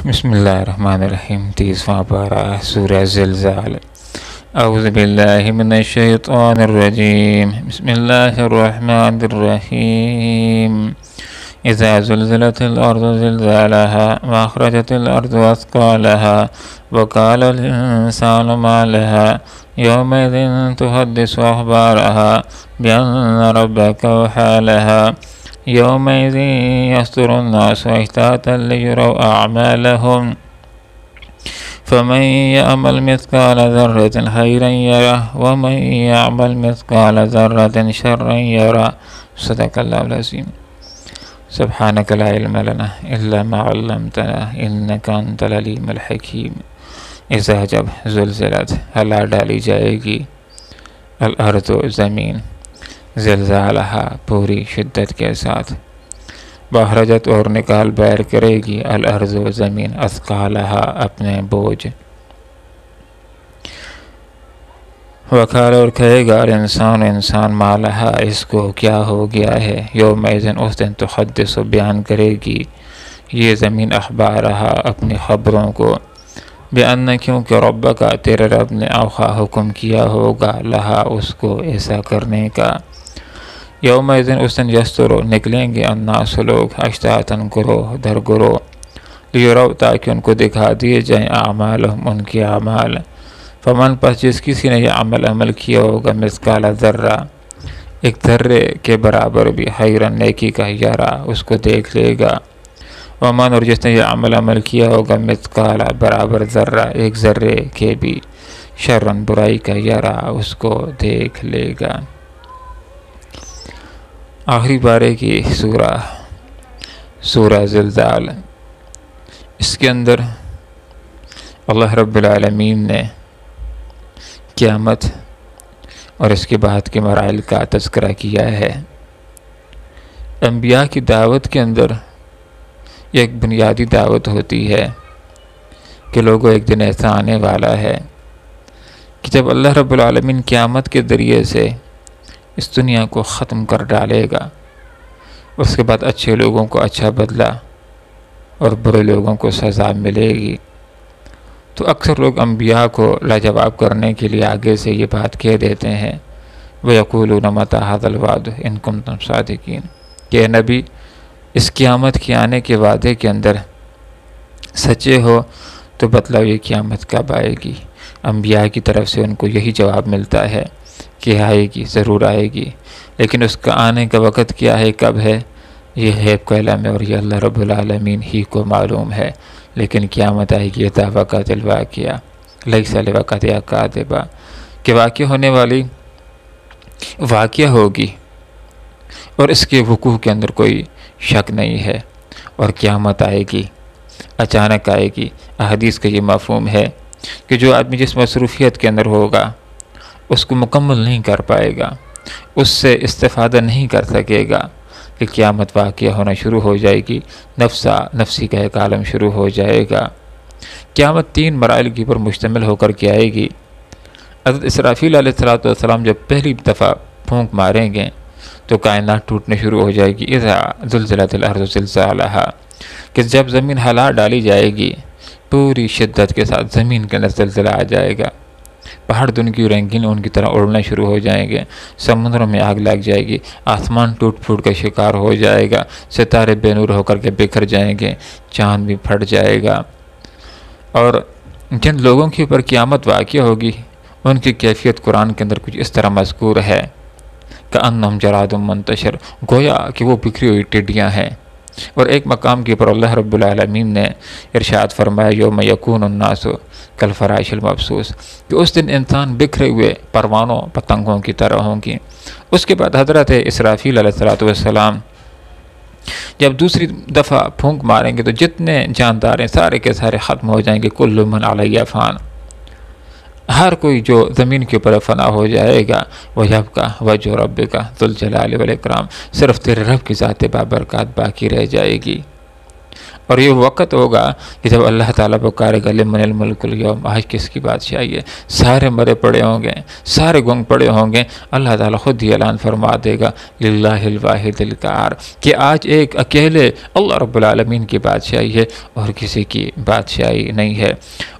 بسم اللہ الرحمن الرحیم 30واں پارہ سورہ زلزال۔ اعوذ باللہ من الشیطان الرجیم، بسم اللہ الرحمن الرحیم۔ اذا زلزلت الارض زلزالها واخرجت الارض اثقالها وقال الانسان ما لها يومئذ تحدث اخبارها بان ربك اوحى لها يومئذ يصدر الناس اشتاتا ليروا اعمالهم فمن يعمل مثقال ذرة خيرا يره ومن يعمل مثقال ذرة شرا يره۔ صدق اللہ العظیم۔ سبحانک لا علم لنا الا ما علمتنا انک انت العلیم الحکیم۔ اذا جب زلزلت ہلا ڈالی جائے گی، الارض زمین، زلزالہا پوری شدت کے ساتھ، واخرجت اور نکال باہر کرے گی، الارض زمین، اثقالہا اپنے بوجھ، وقال اور کہے گا انسان مالہا اس کو کیا ہو گیا ہے، یومئذ اس دن تحدث بیان کرے گی یہ زمین اخبارہا اپنی خبروں کو، بأن کیونکہ ربک تیرے رب نے اوحا حکم کیا ہوگا لہا اس کو ایسا کرنے کا، یومئذ اس دن یسترو نکلیں گے الناس لوگ اشتاتاً گروہ در گروہ، لیرو تاکہ ان کو دکھا دیے جائیں اعمالہم ان کی اعمال، فمن پس جس کسی نے یہ عمل کیا ہوگا مثقال ذرہ ایک ذرے کے برابر بھی، خیرن نیکی کا، یرا اس کو دیکھ لے گا، ومن اور جس نے یہ عمل کیا ہوگا مثقال برابر ذرہ ایک ذرے کے بھی، شرن برائی کا، یرا اس کو دیکھ لے گا۔ آخری پارے کی سورہ زلزال، اس کے اندر اللہ رب العالمین نے قیامت اور اس کے بعد کے مراحل کا تذکرہ کیا ہے۔ انبیاء کی دعوت کے اندر ایک بنیادی دعوت ہوتی ہے کہ لوگوں ایک دن ایسا آنے والا ہے کہ جب اللہ رب العالمین قیامت کے ذریعے سے اس دنیا کو ختم کر ڈالے گا، اس کے بعد اچھے لوگوں کو اچھا بدلہ اور برے لوگوں کو سزا ملے گی۔ تو اکثر لوگ انبیاء کو لاجواب کرنے کے لیے آگے سے یہ بات کہہ دیتے ہیں، وَيَقُولُونَ مَتَىٰ هَٰذَا الْوَعْدُ إِن كُنتُمْ صَادِقِينَ، کہ نبی اس قیامت کے آنے کے وعدے کے اندر سچے ہو تو بتلاؤ یہ قیامت کب آئے گی۔ انبیاء کی طرف سے ان کو یہی جواب ملتا ہے کہ آئے گی، ضرور آئے گی، لیکن اس کا آنے کا وقت کیا ہے، کب ہے، یہ غیب کا علم ہے اور یہ اللہ رب العالمین ہی کو معلوم ہے۔ لیکن قیامت آئے گی، اذا وقعت الواقعہ لیس لوقعتہا کاذبہ، کہ واقع ہونے والی واقعہ ہوگی اور اس کے وقوع کے اندر کوئی شک نہیں ہے، اور قیامت آئے گی، اچانک آئے گی۔ احادیث کا یہ مفہوم ہے کہ جو آدمی جس مصروفیت کے اندر ہوگا اس کو مکمل نہیں کر پائے گا، اس سے استفادہ نہیں کر سکے گا، کہ قیامت واقعہ ہونا شروع ہو جائے گی، نفسی کا ایک عالم شروع ہو جائے گا۔ قیامت 3 مراحل کی پر مشتمل ہو کر کے آئے گی۔ حضرت اسرافیل علیہ السلام جب پہلی دفعہ پھونک ماریں گے تو کائنات ٹوٹنے شروع ہو جائے گی، اذا زلزلت الارض زلزالہا، کہ جب زمین ہلا ڈالی جائے گی پوری شدت کے ساتھ، زمین کے اندر زلزلہ آ جائے گا، پہاڑ دن کی رنگین ان کی طرح اڑنا شروع ہو جائیں گے، سمندروں میں آگ لگ جائے گی، آسمان ٹوٹ پھوٹ کا شکار ہو جائے گا، ستارے بے نور ہو کر کے بکھر جائیں گے، چاند بھی پھٹ جائے گا، اور جن لوگوں کے اوپر قیامت واقع ہوگی ان کی کیفیت قرآن کے اندر کچھ اس طرح مذکور ہے، کأنہم جراد منتشر، گویا کہ وہ بکھری ہوئی ٹڈیاں ہیں۔ اور ایک مقام کے اوپر اللہ رب العالمین نے ارشاد فرمایا، یوم یکون الناس کالفراش المبثوث، کہ اس دن انسان بکھرے ہوئے پروانوں پتنگوں کی طرح ہوں گی۔ اس کے بعد حضرت اسرافیل علیہ السلام جب دوسری دفعہ پھونک ماریں گے تو جتنے جاندار ہیں سارے کے سارے ختم ہو جائیں گے، کل من علیہ فان، ہر کوئی جو زمین کے اوپر فنا ہو جائے گا، وَيَبْقَىٰ وَجْهُ رَبِّكَ ذُو الجلال والاکرام، صرف تیرے رب کی ذات بابرکات باقی رہ جائے گی۔ اور یہ وقت ہوگا کہ جب اللہ تعالیٰ پکارے گا لمن الملک اليوم، آج کس کی بادشاہی ہے، سارے مرے پڑے ہوں گے، سارے گنگ پڑے ہوں گے، اللہ تعالیٰ خود ہی اعلان فرما دے گا للہ الواحد القہار، کہ آج ایک اکیلے اللہ رب العالمین کی بادشاہی ہے اور کسی کی بادشاہی نہیں ہے۔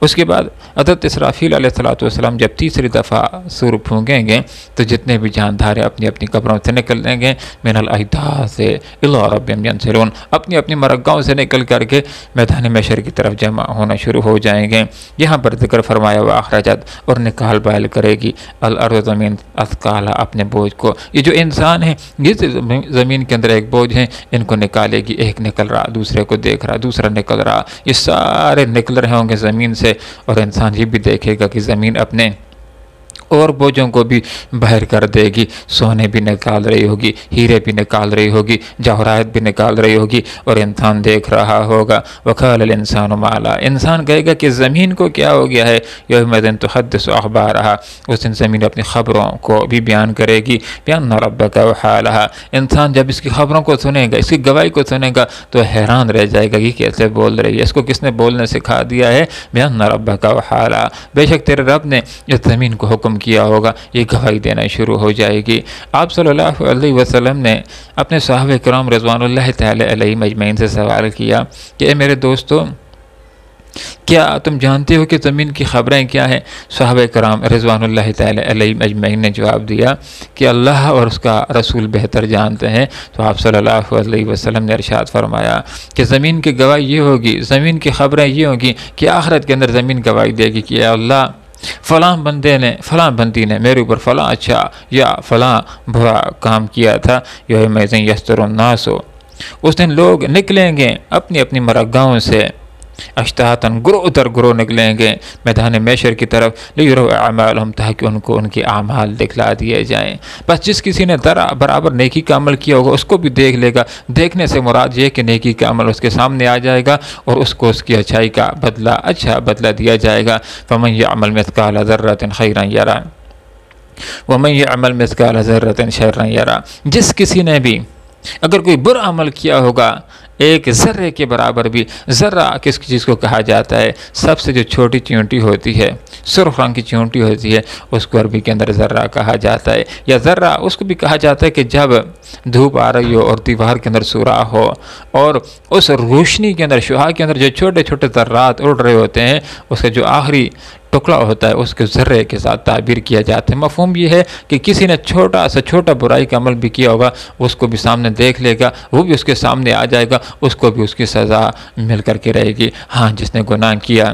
اس کے بعد حضرت اسرافیل علیہ السلام جب تیسری دفعہ سور پھونکیں گے تو جتنے بھی جاندار اپنی اپنی قبروں سے نکل دیں گے، من الاجداث الی ربہم ینسلون، اپنی اپنی مرگاہوں سے نکل کر کے میدان محشر کی طرف جمع ہونا شروع ہو جائیں گے۔ یہاں پر ذکر فرمایا واخرجت، اور نکال بائل کرے گی الارض زمین اثقالہا، اپنے بوجھ کو۔ یہ جو انسان ہے یہ زمین کے اندر ایک بوجھ ہیں، ان کو نکالے گی، ایک نکل رہا، دوسرے کو دیکھ رہا، دوسرا نکل رہا، یہ سارے نکل رہے ہوں گے زمین سے، اور انسان یہ بھی دیکھے گا کہ زمین اپنے اور بوجھوں کو بھی باہر کر دے گی، سونے بھی نکال رہی ہوگی، ہیرے بھی نکال رہی ہوگی، جواہرات بھی نکال رہی ہوگی، اور انسان دیکھ رہا ہوگا۔ وقال الانسان ما لہا، انسان کہے گا کہ زمین کو کیا ہو گیا ہے، یومئذ تحدث اخبارہا، اس دن زمین اپنی خبروں کو بھی بیان کرے گی، بان ربک اوحی لہا، انسان جب اس کی خبروں کو سنے گا، اس کی گواہی کو سنے گا تو حیران رہ جائے گا کہ کیسے بول رہی ہے، اس کو کس نے بولنے سکھا دیا ہے، بان ربک اوحی لہا، بے شک تیرے رب نے اس زمین کو حکم کیا ہوگا، یہ گواہی دینا شروع ہو جائے گی۔ آپ صلی اللہ علیہ وسلم نے اپنے صحابہ کرام رضوان اللہ تعالی علیہ مجمعین سے سوال کیا کہ اے میرے دوستو، کیا تم جانتے ہو کہ زمین کی خبریں کیا ہیں؟ صحابہ کرام رضوان اللہ تعالی علیہ مجمعین نے جواب دیا کہ اللہ اور اس کا رسول بہتر جانتے ہیں۔ تو آپ صلی اللہ علیہ وسلم نے ارشاد فرمایا کہ زمین کی گواہی یہ ہوگی، زمین کی خبریں یہ ہوگی کہ آخرت کے اندر زمین گواہی دے گی کہ اے اللہ، فلاں بندے نے، فلاں بندی نے میرے اوپر فلاں اچھا یا فلاں برا کام کیا تھا۔ یومئذ یصدر الناس، اس دن لوگ نکلیں گے اپنی اپنی مرگاہوں سے، اشتاتاً، گروہ در گروہ نکلیں گے میدان محشر کی طرف، لیروا اعمالہم، تاکہ ان کو ان کے اعمال دکھلا دیے جائیں۔ بس جس کسی نے برابر نیکی کا عمل کیا ہوگا اس کو بھی دیکھ لے گا، دیکھنے سے مراد یہ کہ نیکی کا عمل اس کے سامنے آ جائے گا اور اس کو اس کی اچھائی کا بدلہ، اچھا بدلہ دیا جائے گا۔ فمن یعمل مثقال ذرۃ خیرا یرہ ومن یعمل مثقال ذرۃ شرا یرہ، جس کسی نے بھی اگر کوئی برا عمل کیا ہوگا ایک ذرے کے برابر بھی، ذرہ کس چیز کو کہا جاتا ہے، سب سے جو چھوٹی چیونٹی ہوتی ہے، سرخ رنگ کی چیونٹی ہوتی ہے، اس کو عربی کے اندر ذرہ کہا جاتا ہے، یا ذرہ اس کو بھی کہا جاتا ہے کہ جب دھوپ آ رہی ہو اور دیوار کے اندر سوراخ ہو اور اس روشنی کے اندر، شعاع کے اندر جو چھوٹے چھوٹے ذرات اڑ رہے ہوتے ہیں، اس کا جو آخری ٹکڑا ہوتا ہے اس کے ذرے کے ساتھ تعبیر کیا جاتا ہے۔ مفہوم یہ ہے کہ کسی نے چھوٹا سا چھوٹا برائی کا عمل بھی کیا ہوگا، اس کو بھی سامنے دیکھ لے گا، وہ بھی اس کے سامنے آ جائے گا، اس کو بھی اس کی سزا مل کر کے رہے گی۔ ہاں، جس نے گناہ کیا،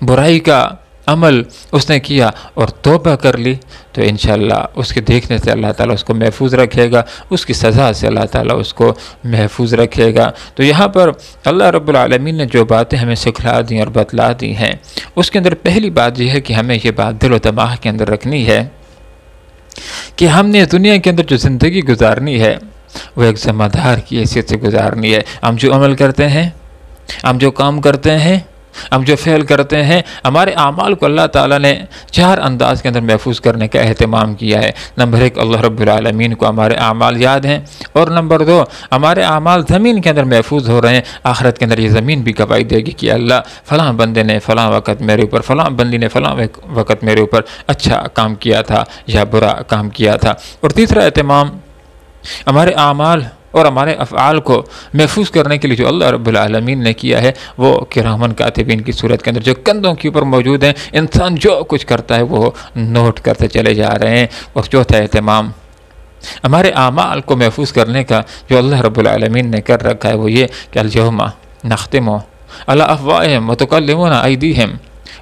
برائی کا عمل اس نے کیا اور توبہ کر لی تو انشاءاللہ اس کے دیکھنے سے اللہ تعالیٰ اس کو محفوظ رکھے گا، اس کی سزا سے اللہ تعالیٰ اس کو محفوظ رکھے گا۔ تو یہاں پر اللہ رب العالمین نے جو باتیں ہمیں سکھلا دی اور بتلا دی ہیں، اس کے اندر پہلی بات یہ ہے کہ ہمیں یہ بات دل و دماغ کے اندر رکھنی ہے کہ ہم نے دنیا کے اندر جو زندگی گزارنی ہے وہ ایک ذمہ دار کی حیثیت سے گزارنی ہے۔ ہم جو عمل کرتے ہیں، ہم جو کام کرتے ہیں، ہم جو فعل کرتے ہیں، ہمارے اعمال کو اللہ تعالیٰ نے 4 انداز کے اندر محفوظ کرنے کا اہتمام کیا ہے۔ نمبر 1، اللہ رب العالمین کو ہمارے اعمال یاد ہیں، اور نمبر 2، ہمارے اعمال زمین کے اندر محفوظ ہو رہے ہیں، آخرت کے اندر یہ زمین بھی گواہی دے گی کہ اللہ، فلاں بندے نے فلاں وقت میرے اوپر، فلاں بندی نے فلاں وقت میرے اوپر اچھا کام کیا تھا یا برا کام کیا تھا۔ اور تیسرا اہتمام ہمارے اعمال اور ہمارے افعال کو محفوظ کرنے کے لیے جو اللہ رب العالمین نے کیا ہے وہ کرامن کاتبین کی صورت کے اندر جو کندھوں کے اوپر موجود ہیں، انسان جو کچھ کرتا ہے وہ نوٹ کرتے چلے جا رہے ہیں۔ اور چوتھا اہتمام ہمارے اعمال کو محفوظ کرنے کا جو اللہ رب العالمین نے کر رکھا ہے وہ یہ کہ الیوم نختم علی افواہہم وتکلمنا ایدیہم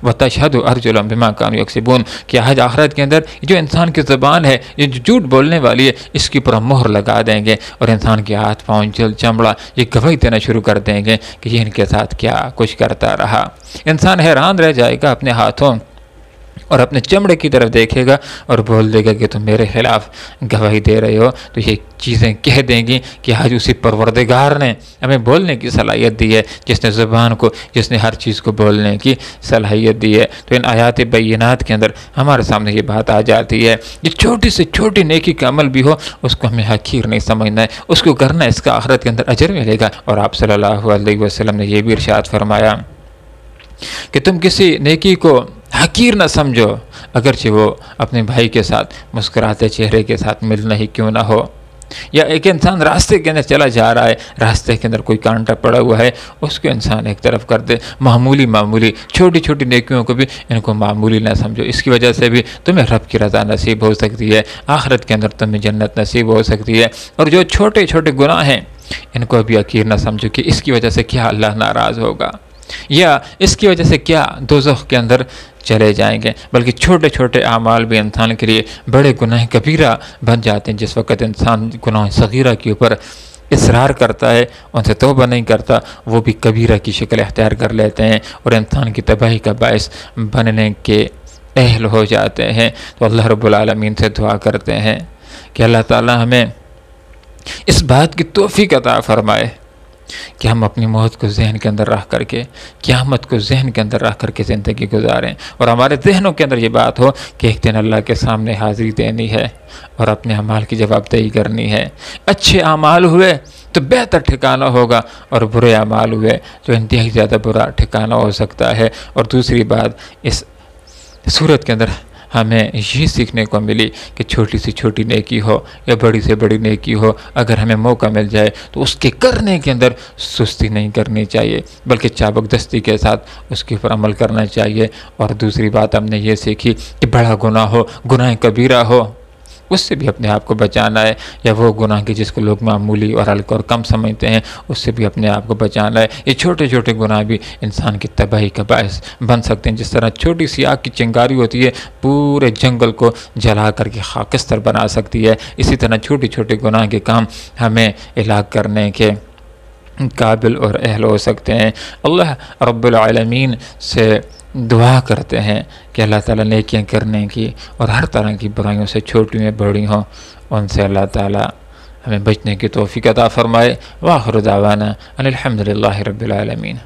وتشہد ارجلہم بما کانوا یکسبون، کہ آج آخرت کے اندر جو انسان کی زبان ہے، یہ جو جھوٹ بولنے والی ہے، اس کی پر مہر لگا دیں گے اور انسان کے ہاتھ پاؤں، جلد، چمڑا یہ گواہی دینا شروع کر دیں گے کہ یہ ان کے ساتھ کیا کچھ کرتا رہا۔ انسان حیران رہ جائے گا اپنے ہاتھوں اور اپنے چمڑے کی طرف دیکھے گا اور بول دے گا کہ تم میرے خلاف گواہی دے رہے ہو، تو یہ چیزیں کہہ دیں گی کہ آج اسی پروردگار نے ہمیں بولنے کی صلاحیت دی ہے، جس نے زبان کو، جس نے ہر چیز کو بولنے کی صلاحیت دی ہے۔ تو ان آیات بینات کے اندر ہمارے سامنے یہ بات آ جاتی ہے، یہ چھوٹی سے چھوٹی نیکی کا عمل بھی ہو اس کو ہمیں حقیر نہیں سمجھنا ہے، اس کو کرنا ہے، اس کا آخرت کے اندر اجر ملے گا۔ اور آپ صلی اللہ علیہ وسلم نے یہ بھی ارشاد فرمایا کہ تم کسی نیکی کو حقیر نہ سمجھو، اگرچہ وہ اپنے بھائی کے ساتھ مسکراتے چہرے کے ساتھ ملنا ہی کیوں نہ ہو، یا ایک انسان راستے کے اندر چلا جا رہا ہے، راستے کے اندر کوئی کانٹا پڑا ہوا ہے، اس کو انسان ایک طرف کر دے۔ معمولی چھوٹی چھوٹی نیکیوں کو بھی ان کو معمولی نہ سمجھو، اس کی وجہ سے بھی تمہیں رب کی رضا نصیب ہو سکتی ہے، آخرت کے اندر تمہیں جنت نصیب ہو سکتی ہے۔ اور جو چھوٹے چھوٹے گناہ ہیں ان کو بھی حقیر نہ سمجھو کہ اس کی وجہ سے کیا اللہ ناراض ہوگا، یا اس کی وجہ سے کیا دوزخ کے اندر چلے جائیں گے، بلکہ چھوٹے چھوٹے اعمال بھی انسان کے لیے بڑے گناہ کبیرہ بن جاتے ہیں۔ جس وقت انسان گناہ صغیرہ کے اوپر اصرار کرتا ہے، ان سے توبہ نہیں کرتا، وہ بھی کبیرہ کی شکل اختیار کر لیتے ہیں اور انسان کی تباہی کا باعث بننے کے اہل ہو جاتے ہیں۔ تو اللہ رب العالمین سے دعا کرتے ہیں کہ اللہ تعالی ہمیں اس بات کی توفیق عطا فرمائے کہ ہم اپنی موت کو ذہن کے اندر رکھ کر کے، قیامت کو ذہن کے اندر رکھ کر کے زندگی گزاریں، اور ہمارے ذہنوں کے اندر یہ بات ہو کہ ایک دن اللہ کے سامنے حاضری دینی ہے اور اپنے اعمال کی جواب دہی کرنی ہے۔ اچھے اعمال ہوئے تو بہتر ٹھکانہ ہوگا، اور برے اعمال ہوئے تو انتہائی زیادہ برا ٹھکانہ ہو سکتا ہے۔ اور دوسری بات، اس صورت کے اندر ہمیں یہ سیکھنے کو ملی کہ چھوٹی سی چھوٹی نیکی ہو یا بڑی سے بڑی نیکی ہو، اگر ہمیں موقع مل جائے تو اس کے کرنے کے اندر سستی نہیں کرنی چاہیے، بلکہ چابک دستی کے ساتھ اس کے اوپر عمل کرنا چاہیے۔ اور دوسری بات ہم نے یہ سیکھی کہ بڑا گناہ ہو، گناہ کبیرہ ہو، اس سے بھی اپنے آپ کو بچانا ہے، یا وہ گناہ کی جس کو لوگ معمولی اور ہلکا اور کم سمجھتے ہیں اس سے بھی اپنے آپ کو بچانا ہے۔ یہ چھوٹے چھوٹے گناہ بھی انسان کی تباہی کا باعث بن سکتے ہیں۔ جس طرح چھوٹی سی آگ کی چنگاری ہوتی ہے پورے جنگل کو جلا کر کے خاکستر بنا سکتی ہے، اسی طرح چھوٹے چھوٹے گناہ کے کام ہمیں ہلاک کرنے کے قابل اور اہل ہو سکتے ہیں۔ اللہ رب العالمین سے دعا کرتے ہیں کہ اللہ تعالیٰ نیکیاں کرنے کی اور ہر طرح کی برائیوں سے چھوٹی میں بڑی ہوں ان سے اللہ تعالیٰ ہمیں بچنے کی توفیق عطا فرمائے۔ وآخر دعوانا ان الحمد للہ رب العالمین۔